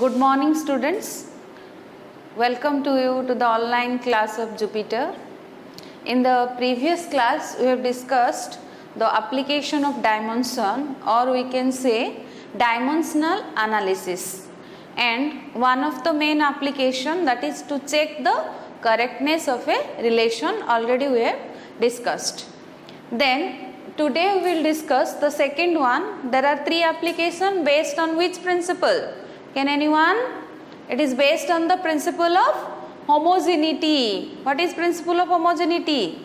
Good morning, students. Welcome to you to the online class of Jupiter. In the previous class, we have discussed the application of dimension, or we can say dimensional analysis. And one of the main application, that is to check the correctness of a relation, already we have discussed. Then today we will discuss the second one. There are three applications based on which principle? Can anyone? It is based on the principle of homogeneity. What is principle of homogeneity?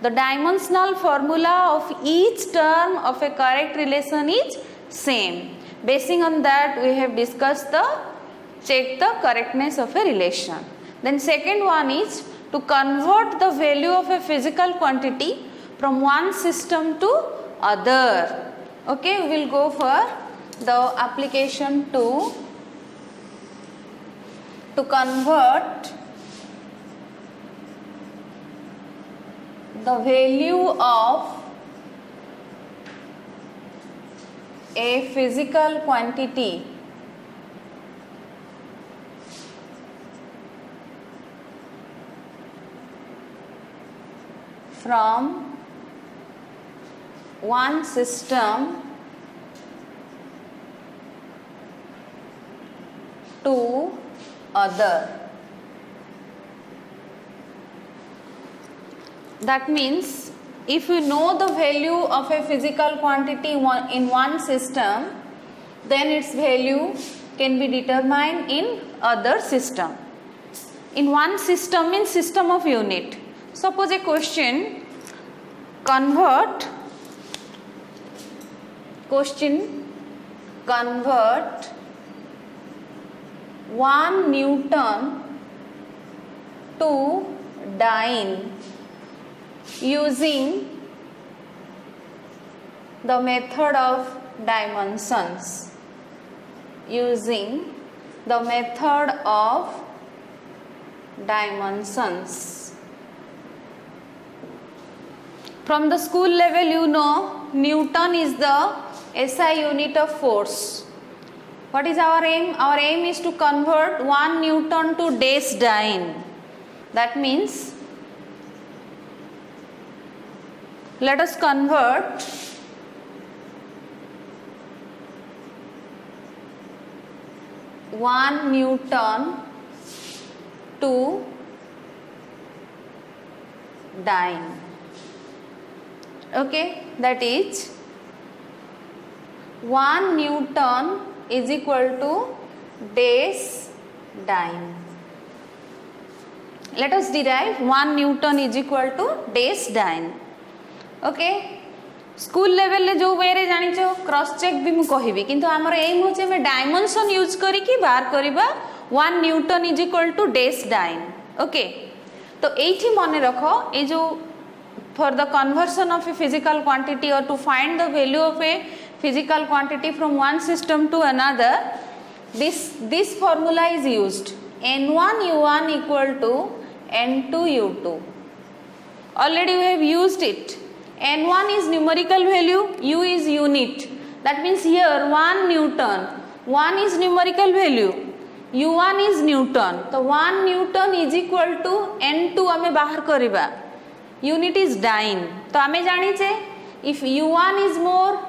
The dimensional formula of each term of a correct relation is same. Basing on that, we have discussed the check the correctness of a relation. Then second one is to convert the value of a physical quantity from one system to other. Okay, we will go for the application to convert the value of a physical quantity from one system to other. That means if you know the value of a physical quantity in one system, then its value can be determined in other system. In one system means system of unit. Suppose a question, convert 1 Newton to dyne using the method of dimensions. Using the method of dimensions. From the school level, you know Newton is the SI unit of force. What is our aim? Our aim is to convert 1 Newton to days dyne. That means let us convert one Newton to dyne. Okay, that is 1 Newton is equal to days dyne. Let us derive 1 Newton is equal to days dyne. Okay, school level ले जो वे रे जानी चो cross check भी मु कहिबी किंतु हमर M होचे में डायमेंशन यूज करी की बाहर करबा 1 newton is equal to this dyne. Okay, तो एठी मने रखो ए जो for the conversion of a physical quantity और to find the value of a physical quantity from one system to another, this formula is used. N1 U1 equal to N2 U2. Already we have used it. N1 is numerical value, U is unit. That means here 1 Newton, 1 is numerical value, U1 is Newton. So 1 Newton is equal to N2 हमें बाहर करिबा. Unit is dyne. तो हमें जानी चे if U1 is more,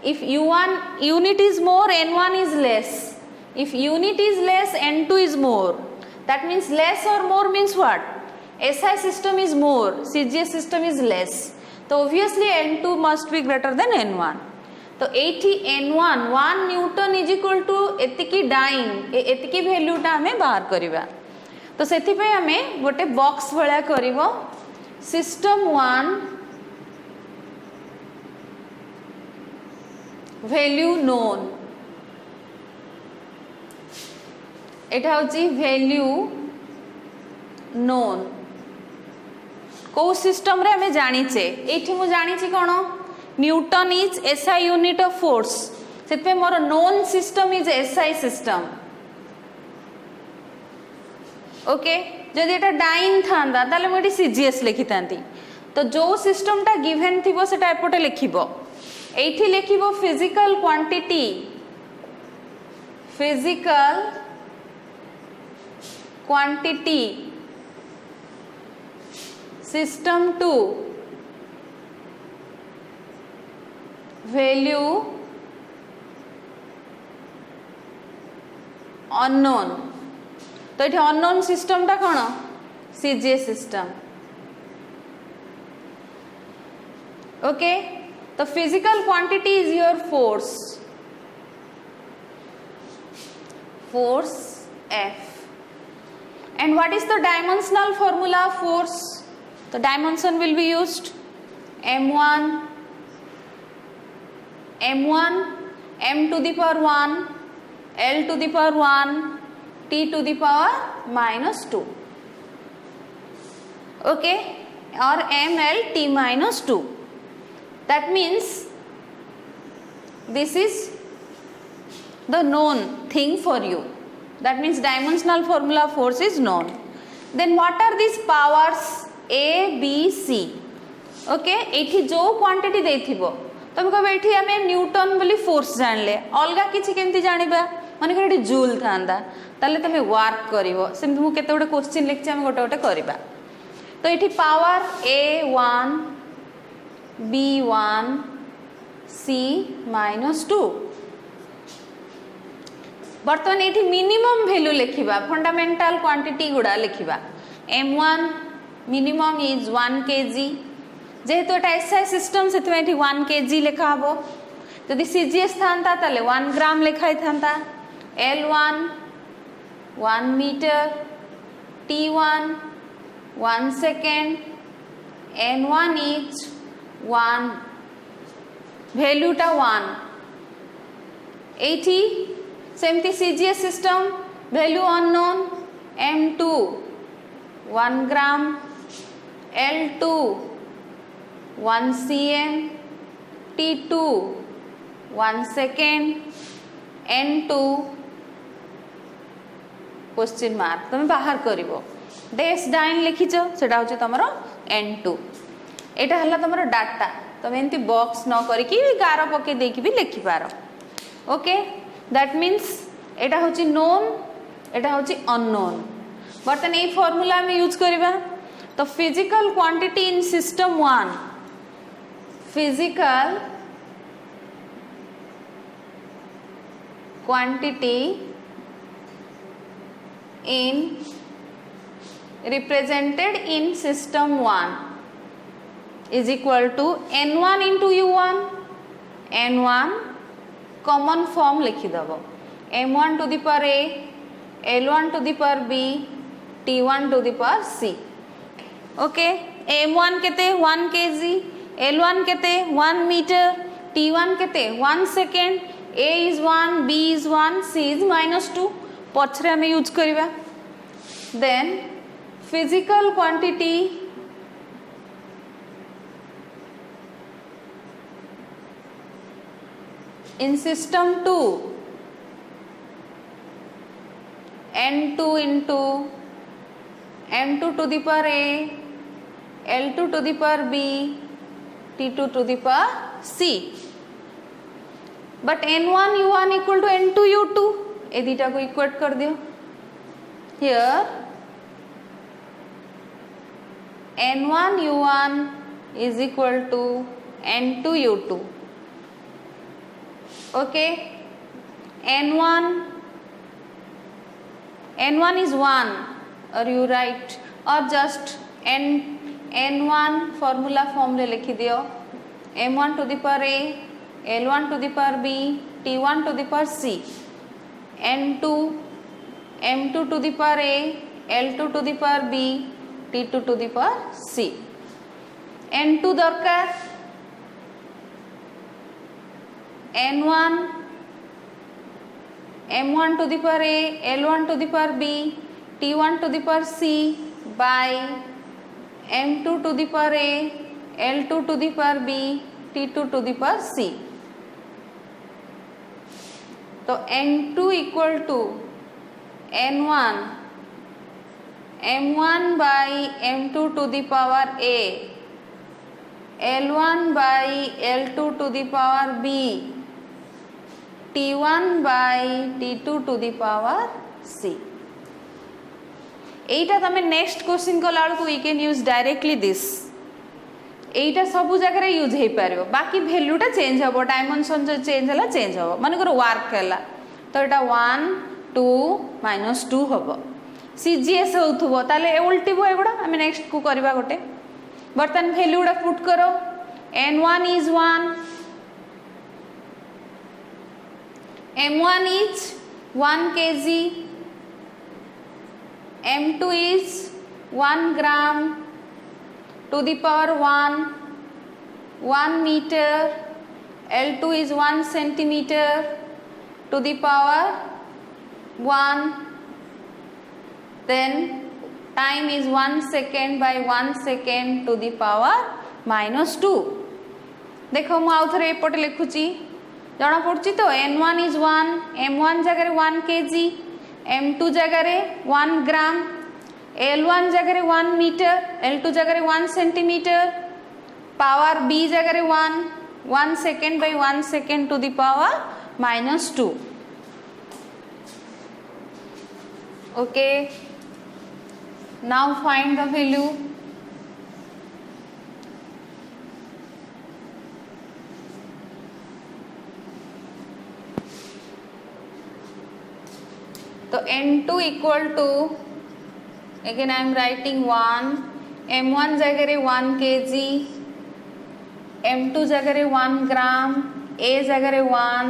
if U1 unit is more, N1 is less. If unit is less, N2 is more. That means less or more means what? SI system is more, CGS system is less. So obviously N2 must be greater than N1. तो एठी N1 1 newton is equal to एतिकी dyne एतिकी value टा हमें बाहर करिबा. तो सेथि पे हमें गोटे बॉक्स भळा करिवो सिस्टम 1 वैल्यू नोन. एटा होची वैल्यू नोन को सिस्टम रे हमें जानी चे. एठी मु जानी ची कोन newton is SI unit of force. सेत पे मोर known system is SI system. Okay, जदि एटा डाइन थांदा ताले मु एठी सीजीएस लिखि तांती. तो जो सिस्टम टा गिवन थिबो सेटा एपटे लिखिबो. एठी लिखिबो physical quantity physical quantity system 2 value unknown। तो ये unknown system टा कौन CGS system। ओके तो physical quantity is your force F and what is the dimensional formula of force? The dimension will be used m1 m to the power 1 L to the power 1 T to the power minus 2 okay or ml T minus 2। that means this is the known thing for you, that means dimensional formula of force is known। then what are these powers A B C okay एठी जो quantity देथिबो तुम कहबे एठी हमें Newton बोली force जानले अलगा किछि केमति जानिबा माने एठी जूल थांदा ताले तमे वर्क करिवो सेमति मु केते गोटे क्वेश्चन लिखछि हम गोटे गोटे करबा। तो एठी power A1 B1 C minus 2 बर्तमान ये मिनिमम वैल्यू लिखा फंडामेंटल क्वांटिटी गुड़ा लिखा m1 मिनिमम इज 1 kg जेहेतु एटा SI सिस्टम से 1 kg लिखा हम जदि CGS था 1 ग्राम लिखाई था L1 1 metre T1 1 second N1 is 1 value टा 1 80 सेमती CGS system value unknown M2 1 ग्राम L2 1 cm T2 1 second N2 question mark तुम बाहर करिवो डैश डाइन लिखिछ सेटा होचे तमरो N2 एटा हला तमरो डाटा तुम एंती बॉक्स न करिकि गार पके देकी भी लिखि पारो ओके दैट मीन्स एटा होची नोन एटा होची अननोन। बर्तन ए फॉर्मूला में यूज करिबा तो physical quantity in system 1 physical quantity in represented in system 1 is equal to n1 into u1 n1 common form लिखिदेव m1 to the power a l1 to the power b t1 to the power c okay m1 केते 1 kg l1 केते 1 metre t1 केते 1 second a is 1 b is 1 c is -2 पछरे हमें use करिबा। Then physical quantity in system 2 n2 into m2 to the power a l2 to the power b t2 to the power c but n1 u1 equal to n2 u2 ए दीटा को equate कर दियो here n1 u1 is equal to n2 u2 okay n1 is 1 or you write or just n1 formula form ले लिखी दियो m1 to the power a l1 to the power b t1 to the power c n2 m2 to the power a l2 to the power b t2 to the power c n2 दरकार n1 m1 to the power a l1 to the power b t1 to the power c by m2 to the power a l2 to the power b t2 to the power c तो n2 equal to n1 m1 by m2 to the power a l1 by l2 to the power b T1 by T2 to the power C. एटा तमे next question कला को we can use directly this एटा सब जगह use हो पार बाकी भैल्यूटा चेंज हम डायमेंशन जो चेंज है चेंज हम मन वर्क है तो यहाँ 1 2 -2 हम सीजीएस हो ताले उल्टीब एगुड़ा आम नेक्स्ट को करवा गोटे बर्तमान भैल्यू गुड़ा पुट करो n1 is 1 m1 is 1 kg m2 is 1 gram to the power 1 meter, L2 is 1 centimeter to the power 1, then time is 1 second by 1 second to the power -2. देखो मु आउ थरे एपटे लिखुची जना पड़ची तो n1 is 1 m1 जगह 1 kg m2 जगह 1 gram L1 जगह 1 metre L2 जगह 1 सेंटीमीटर पावर B जगह 1 second by 1 second to the power -2. Okay now find the value. तो n2 equal to again I am writing 1 m1 जगह 1 kg m2 जगह 1 ग्राम a जगह 1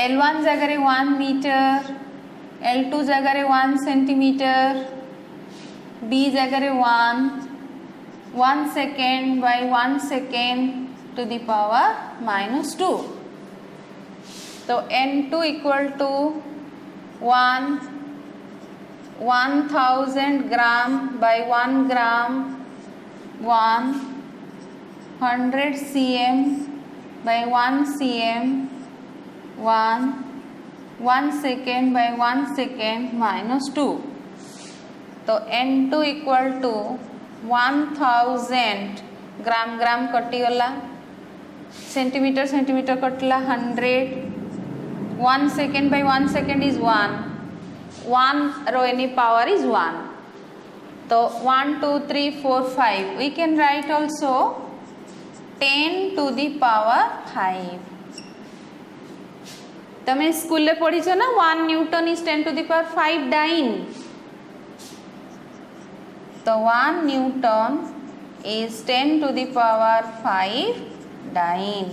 L1 जगह 1 metre L2 जगह 1 centimetre b जगह 1 second by 1 second to the power -2. तो n2 equal to 1000 gram by 1 gram 100 cm by 1 cm 1 second by 1 second -2. तो n2 equal to 1000 gram कटी गला सेंटीमीटर कटला 100 1 second by 1 second is 1 रो any power is 1. तो 1 2 3 4 5 we can write also 10 to the power 5. तमे school ले पढ़ी छ ना 1 newton is 10 to the power 5 dyne. तो 1 newton is 10 to the power 5 dyne.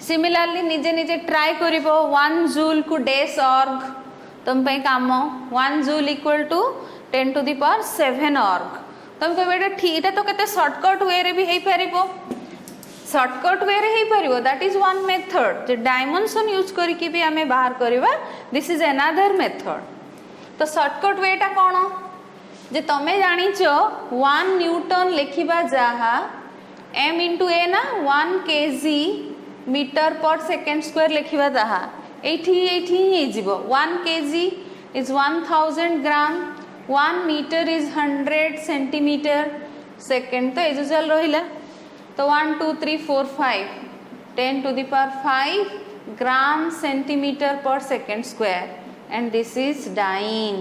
Similarly निजे निजे ट्राई करिवो 1 जूल को डेस ऑर्ग तुम पे काम 1 joule equal to 10 to the power 7 erg. तुम कहबे एटा ठीक है तो केते शॉर्टकट वे रे भी हेई परिबो शॉर्टकट वे रे हेई परिबो दैट इज वन मेथड जे डायमेंशन यूज करके भी हमें बाहर करबा दिस इज अनदर मेथड. तो शॉर्टकट वेटा कोन जे तमे जानि छ 1 न्यूटन लिखिबा जाहा m into a ना 1 kg मीटर पर सेकेंड स्क्वायर लिखिबा ताहा एठी ही जीवो 1 kg is 1000 gram 1 metre is 100 centimetre second तो यूजुअल रहिला. तो 1 2 3 4 5 10 to the power 5 gram centimetre per second square and this is dyne.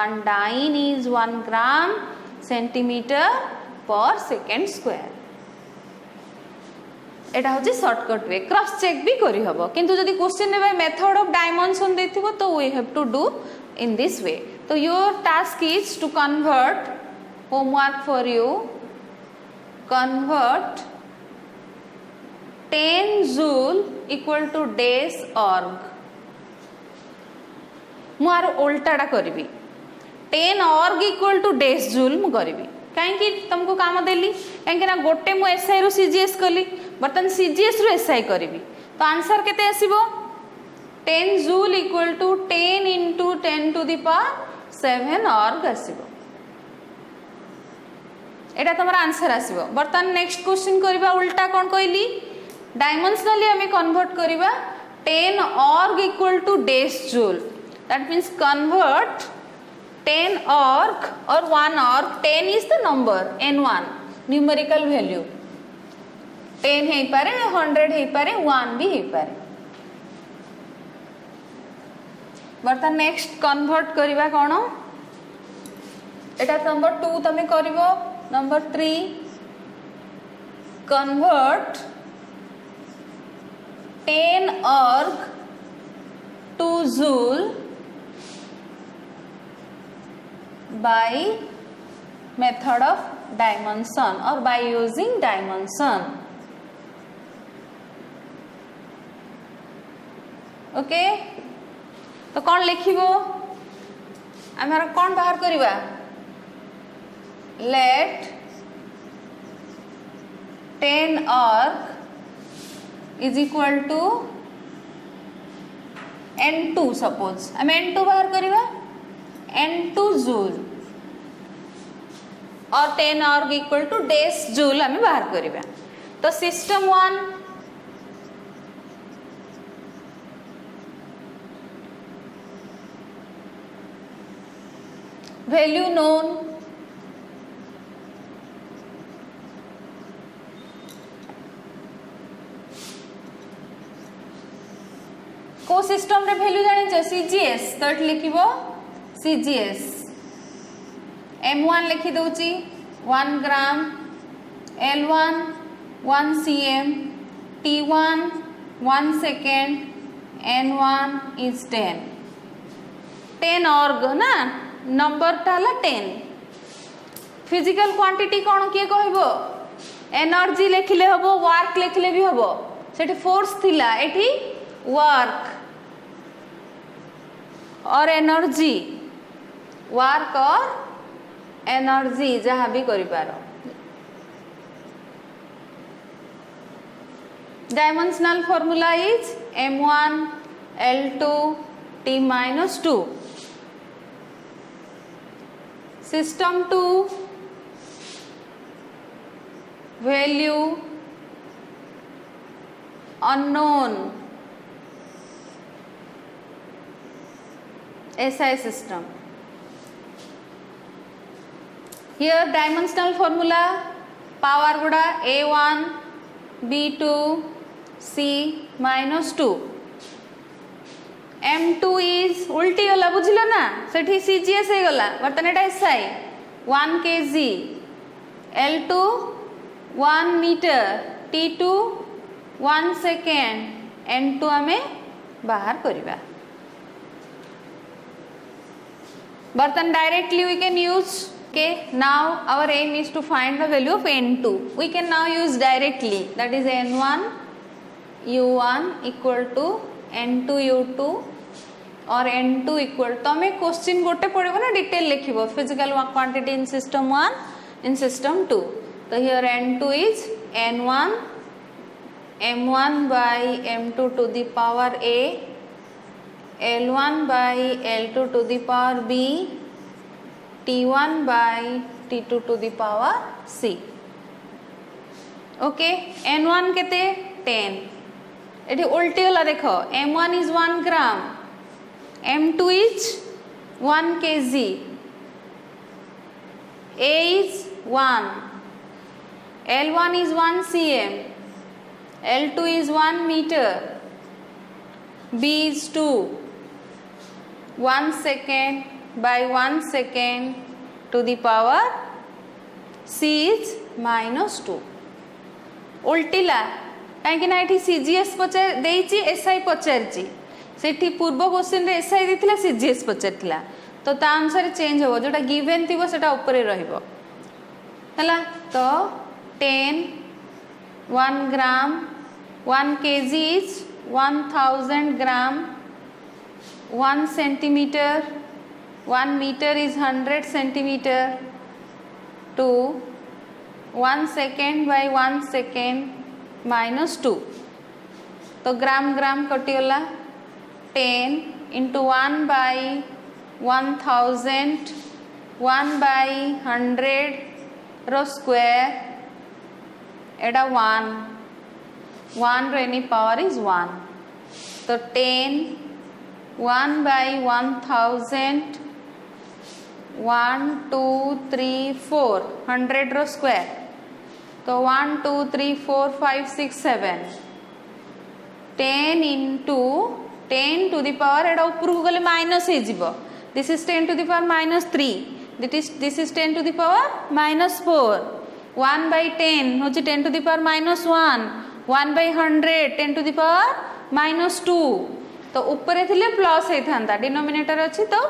1 dyne is 1 gram centimetre per second square. एटा होची शॉर्टकट वे क्रॉस चेक भी करी हबो किंतु जदी क्वेश्चन ने मेथड ऑफ डायमेंशन देथिबो तो we have to do in this way. तो your task is to convert homework for you convert 10 joule equal to this erg. मु आरो उल्टाटा करबी 10 erg equal to days joule मु करबी कहीं तुमको काम देली कहीं ना गोटे मु एसआई रु सीजीएस कली बर्तन सीजीएस रु एसआई करी. तो आंसर केते आसीबो 10 joule equal to 10 into 10 to the power 7 erg आसीबो. एटा तमरा आंसर आसीबो. बर्तन नेक्स्ट क्वेश्चन करबा उल्टा कोन कहली डायमेंशनली हमें कन्वर्ट करबा 10 erg equal to days joule that means convert 10 org or 1 org 10 is the number n1 numerical value 10 हे पारे 100 हे पारे 1 भी हे पारे बर्तन नेक्स्ट कन्वर्ट करिवा कोन एटा नंबर 2 तमे करिवो नंबर 3 कन्वर्ट 10 अर्ग to joule by method of dimension or by using dimension. Okay तो कौन लिखिबो आमर कौन बाहर करिवा let 10 arc is equal to n2 suppose आम n2 बाहर करिवा n2 जूल और 10 arc equal to dash joule आम बाहर करिवा तो सिस्टम 1 वैल्यू नोन को सिस्टम रे वैल्यू जानि छ सीजीएस तट लिखिबो सीजीएस m1 लिखि दोची 1 gram l1 1 cm t1 1 second n1 is 10 10 org ना नंबर ताला 10 फिजिकल क्वांटिटी कोन के कहबो एनर्जी लिखिले हबो वर्क लिखिले भी हबो सेठी फोर्स थिला एठी वर्क और एनर्जी वर्क और एनर्जी जहाँ भी करि पारो dimensional formula is m1 l2 t minus 2 system 2 value unknown SI system. Here dimensional formula power गुड़ा A1 B2 C minus 2 M2 is उल्टी गला बुझिलो ना सेठी CGS हे गला बर्तन एटा SI 1 kg L2 1 meter T2 1 second N2 आमे बाहर करिबा Bhartan directly we can use okay now our aim is to find the value of n2 we can now use directly that is n1 u1 equal to n2 u2 or n2 equal तमे question गोटे पड़ेबो ना detail लिखिबो physical quantity in system 1 in system 2 तो here n2 is n1 m1 by m2 to the power a L1 by L2 to the power B T1 by T2 to the power C okay N1 केते 10 एठी उल्टी वाला देखो M1 is 1 gram M2 is 1 kg A is 1 L1 is 1 cm L2 is 1 meter B is 2 1 second by 1 second to the power C is minus 2 उल्टिला कहीं ना ये CGS पचार देइची SI पचारची सेठी पूर्व question रे SI देथिला CGS पचारथिला तो ता अनुसार चेंज हो जोटा गिवन थिबो सेटा ऊपर रहइबो हला तो 10 1 ग्राम 1 kg is 1000 gram 1 centimeter 1 meter is 100 centimeter to 1 second by 1 second minus 2 तो ग्राम ग्राम कटिगला 10 into 1 by 1000 1 by 100 रो स्क्वायर एडा 1 any power is 1 तो 10 1 by 1000 1 2 3 4 100 रो स्क्वायर तो 1 2 3 4 5 6 7 10 into 10 to the power एटा ऊपर को गले माइनस हे जीवो this is 10 to the power minus 3 this is 10 to the power minus 4 1 by 10 होची 10 to the power minus 1 1 by 100 10 to the power minus 2 तो ऊपर थिले प्लस हे थांता डिनोमिनेटर अछि तो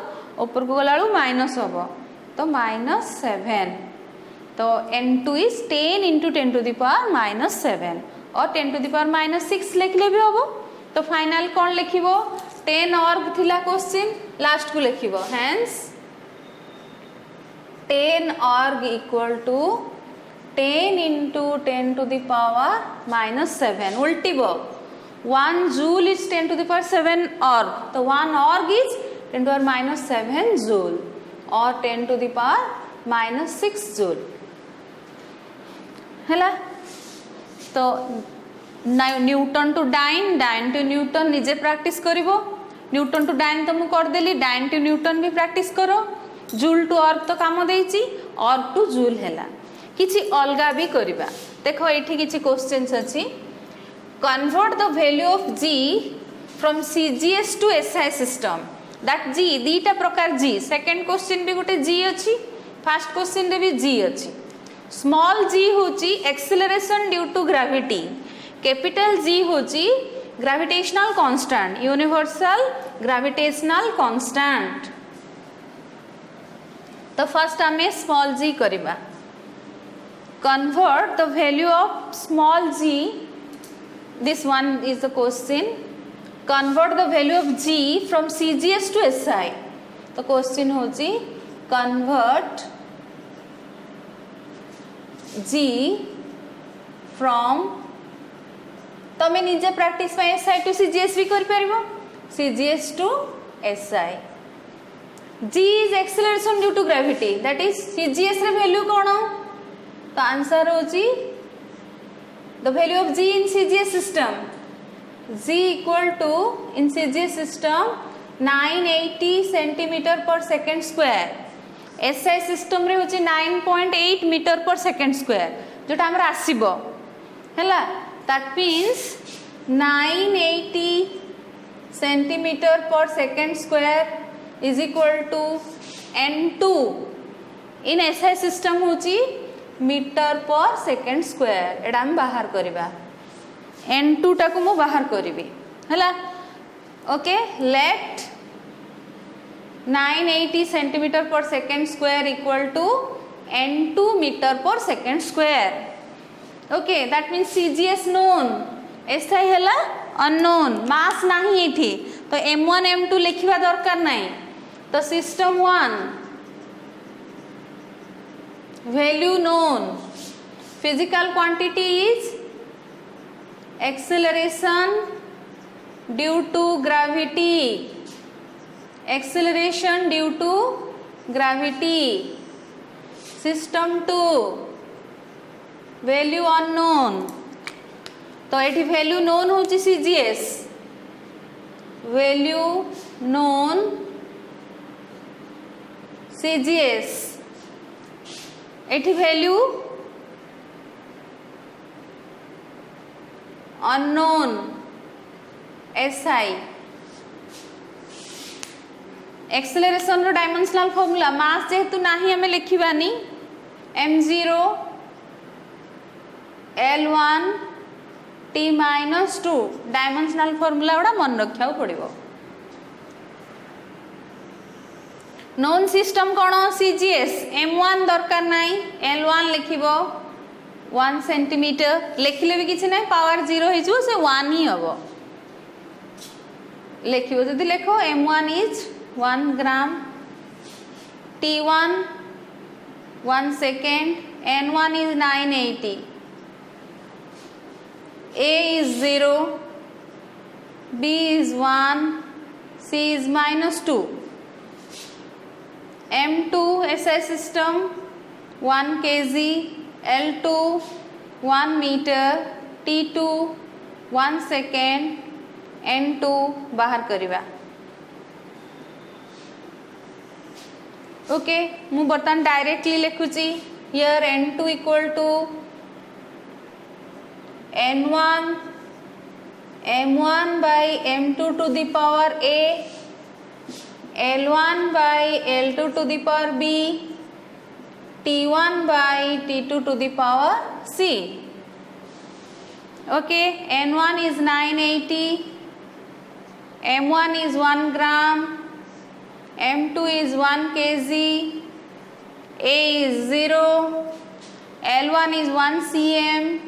ऊपर को गलाळू माइनस होबो तो माइनस 7 तो n2 is 10 into 10 to the power minus 7 और 10 to the power minus 6 लिखले भी होबो तो फाइनल कौन लिखिबो 10 और थिला क्वेश्चन लास्ट को लिखिबो hence 10 org equal to 10 into 10 to the power minus 7 उल्टीबो 1 joule is 10 to the power 7 org तो 1 org is 10 to the power minus 7 joule और 10 to the power minus 6 joule हैला तो newton to dyne dyne to newton निजे practice करिवो newton to dyne तो मु कर देली डाइन टू न्यूटन भी प्रैक्टिस करो जूल टू अर्ग तो काम देइची अर्ग टू जूल हैला किछि अलगा भी करिबा देखो एठी किछि क्वेश्चंस अछि convert the value of g from cgs to si system that g दीटा प्रकार g सेकंड क्वेश्चन भी गोटे g अछि फर्स्ट क्वेश्चन रे भी g अछि स्मॉल g होची acceleration due to gravity capital G होची gravitational constant universal gravitational constant तो फर्स्ट हमें स्मॉल g करिबा convert the value of small g this one is the question convert the value of g from cgs to si तो question होची convert g from तमें निजे practice में SI to CGS भी कर परिबो CGS to SI G is acceleration due to gravity that is CGS रे value कोन तो आंसर होची the value of G in CGS system G equal to in CGS system 980 centimeter per second square SI system रे होची 9.8 meter per second square जोटा हमरा आसीबो हैला that means 980 centimeter per second square is equal to n2 in SI system होची meter per second square एडा हम बाहर करिबा n2 टाको मु बाहर करिबी हला okay let 980 centimeter per second square equal to n2 meter per second square okay that means CGS known SI हैला unknown mass नहीं एठी तो m1 m2 लिखिबा दरकार नहीं तो system 1 value known physical quantity is acceleration due to gravity acceleration due to gravity system 2 value unknown तो एठी value known होची CGS वैल्यू नोन CGS एठी वैल्यू अननोन SI एक्सेलरेशन रो डायमेंशनल फार्मूला मास जेहेतु नाही हमें लिखिबानी m0 L1 T minus 2 dimensional formula उडा मन रखिया पड़िबो नोन सिस्टम कोन CGS m1 दरकार नाही L1 लिखिबो 1 सेंटीमीटर लिखले भी किछि नाही पावर 0 हे जो से 1 ही हबो लिखिबो जदी लेखो m1 is 1 gram T1 1 second n1 is 980 A is 0 B is 1 C is minus 2 M2 SI system 1 kg L2 1 meter T2 1 second N2 बाहर करिबा ओके मु बर्तन डायरेक्टली लिखुची here n2 equal to n1 m1 by m2 to the power a, l1 by l2 to the power b, t1 by t2 to the power c. Okay, n1 is 980, m1 is 1 gram, m2 is 1 kg, a is 0, l1 is 1 cm,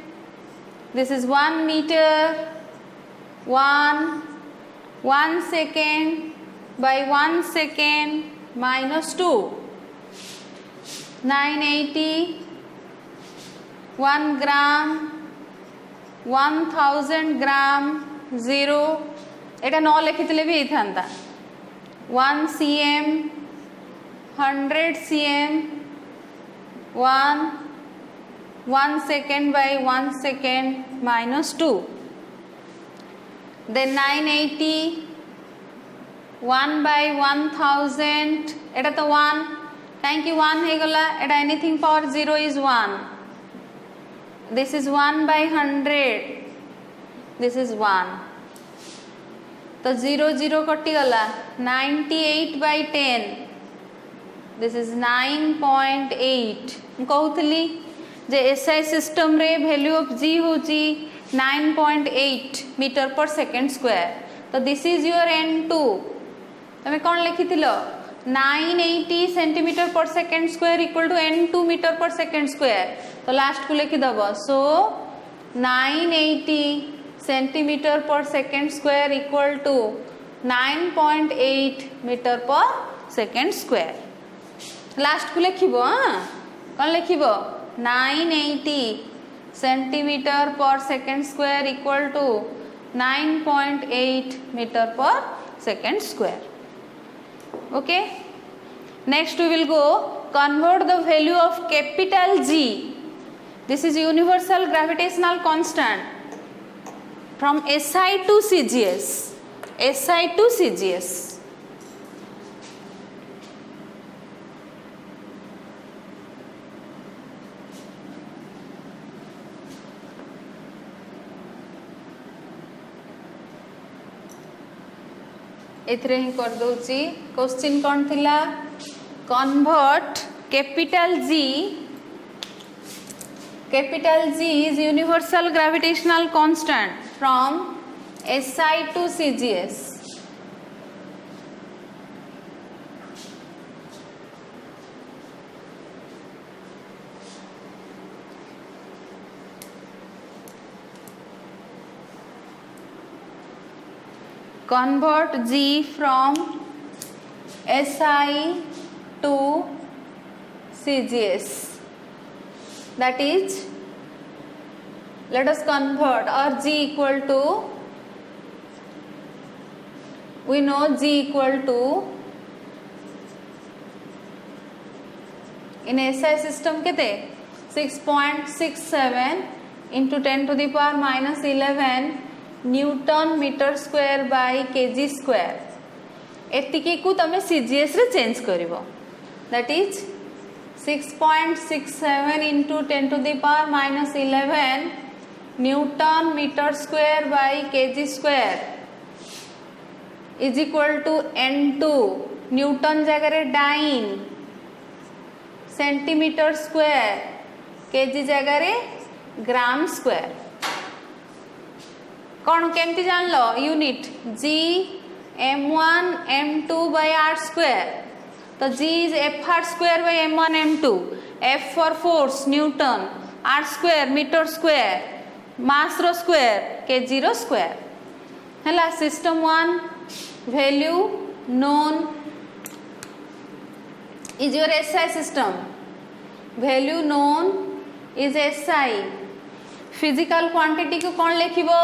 this is 1 meter, 1 second by 1 second minus 2, 980, 1 gram, 1000 gram, 0, এটা ন লিখিলে भी ହେଇଥାନ୍ତା, 1 cm, 100 cm, 1 second by 1 second minus 2, then 980, 1 by 1000, এটা তো 1 thank you 1 হয়ে গলা, এটা anything power 0 is 1, this is 1 by 100, this is 1, तो 0 0 कटि गला, 98 by 10, this is 9.8. कहूली जे SI सिस्टम रे वैल्यू ऑफ G होची 9.8 मीटर पर सेकेंड स्क्वायर, तो दिस इज योर n2, तमे कौन लिखिथिलो 980 centimetre per second square equal to n2 metre पर सेकेंड स्क्वायर, तो लास्ट को लिखि दबो, so 980 centimetre per second square equal to 9.8 metre पर सेकेंड स्क्वायर, लास्ट को लिखिबो कौन लिखिबो 980 centimetre per second square equal to 9.8 metre पर second square. Okay, next we will go convert the value of capital G, this is universal gravitational constant, from SI to CGS, SI to CGS. एथरे ही कर दोची, question कौन थिला, convert capital G is universal gravitational constant from SI to CGS. Convert G from SI to CGS, that is, let us convert, or G equal to, we know G equal to, in SI system केते 6.67 into 10 to the power minus 11 newton metre square by kg square, एतिकी को तमे CGS रे change करिवो, that is 6.67 into 10 to the power minus 11 newton metre square by kg square is equal to n2, newton जगह रे dine, centimetre square, KG जगह रे ग्राम square. कौन केमती जान लो unit G m1 m2 by r square, तो G is f r square by m1 m2, f for force newton, r square metre square, mass रो square, kg रो square हैला. System 1 value known is your SI system, value known is SI. Physical quantity को कौन लिखिबो,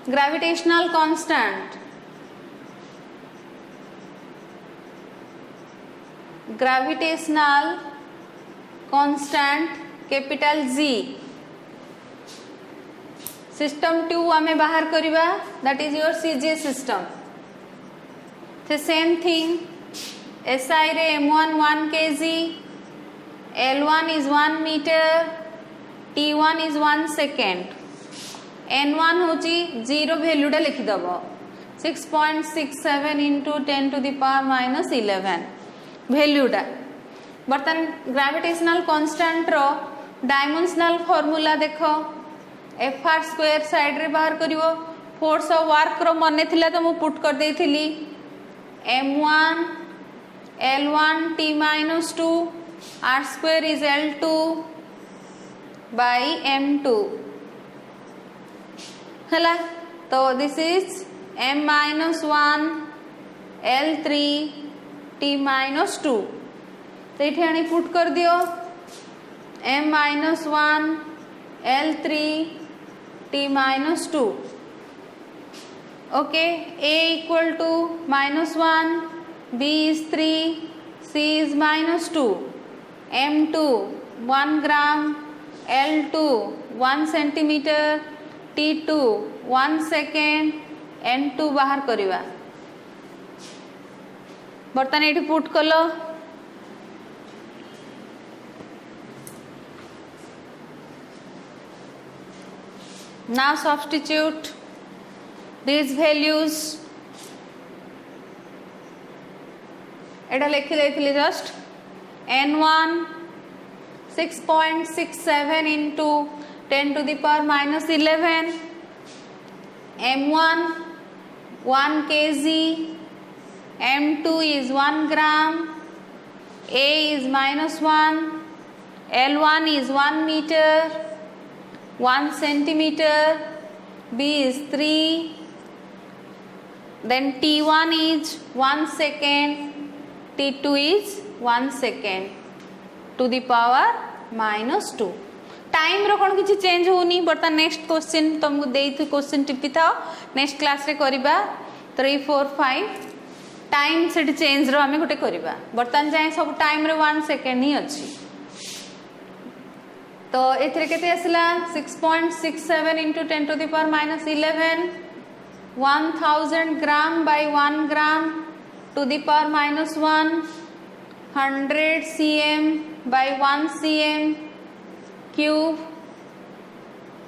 gravitational constant, gravitational constant capital G. System 2 आमे बाहर करिबा, that is your CGS system. The same thing, SI रे m1 1 kg, L1 is 1 meter, T1 is 1 second. n1 होची 0 वैल्यूटा लिखिदब 6.67 into 10 to the power minus 11 वैल्यूटा बर्तन gravitational constant रो dimensional formula देख Fr square side रे बाहर करिवो force of work रो मने थिला तो मु पुट कर देथिली m1 L1 t minus 2 r square is L2 by m2 हला तो this is m minus 1 L3 t minus 2 तो ये आनी पुट कर दियो m minus 1 L3 t minus 2 okay a equal to -1 b is 3 c is -2 m2 1 gram L2 1 centimeter T2 1 second N2 बाहर करिवा बर्तन ये पुट कलो now substitute these values एटा लिखि देथिले just n1 6.67 into 10 to the power minus 11 m1 1 kg m2 is 1 gram a is -1 L1 is 1 meter 1 centimeter b is 3 then t1 is 1 second t2 is 1 second to the power -2 time रो कोन किछि change होनी बर्तन next question तुमको देई question टिपि थाओ next class रे करिबा 3 4 5 time set change रो हमें गोटे करिबा बर्तन जाय सब टाइम रे 1 सेकंड ही अछि तो एथरे केते आसला 6.67 into 10 to the power minus 11 1000 gram by 1 gram to the power minus 1 100 cm by 1 cm cube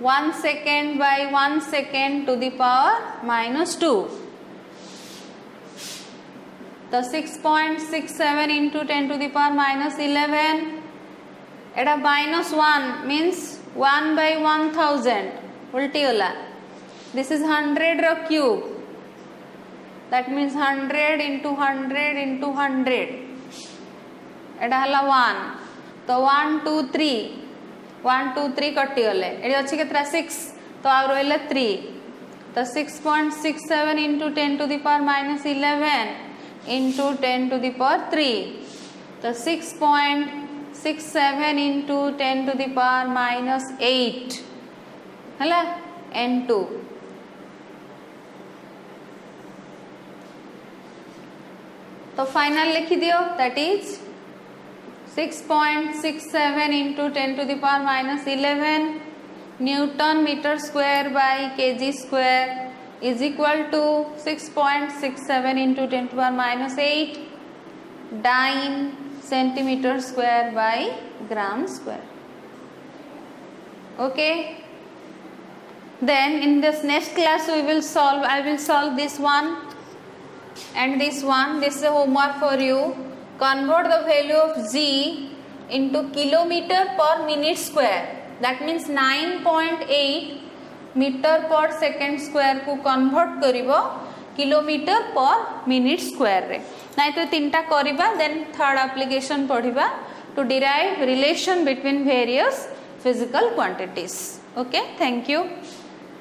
1 second by 1 second to the power minus 2 तो 6.67 into 10 to the power minus 11 Etah -1 means 1 by 1000 उल्टी होला this is 100 row cube that means 100 into 100 into 100 एटा हला 1 तो 1 2 3 1 2 3 कटि गले AD अछि केतरा 6 तो आ रहले 3 तो 6.67 into 10 to the power minus 11 into 10 to the power 3 तो 6.67 into 10 to the power minus 8 हला n2 तो फाइनल लिखि दियो that is 6.67 into 10 to the power minus 11 Newton meter square by kg square is equal to 6.67 into 10 to the power minus 8 dyne centimeter square by gram square. Okay, then in this next class I will solve this one and this one. This is a homework for you. Convert the value of g into kilometer per minute square, that means 9.8 meter per second square को convert करिवो kilometer per minute square रे नाइ तो तीनटा करिबा then third application पढ़िबा to derive relation between various physical quantities. Okay, thank you.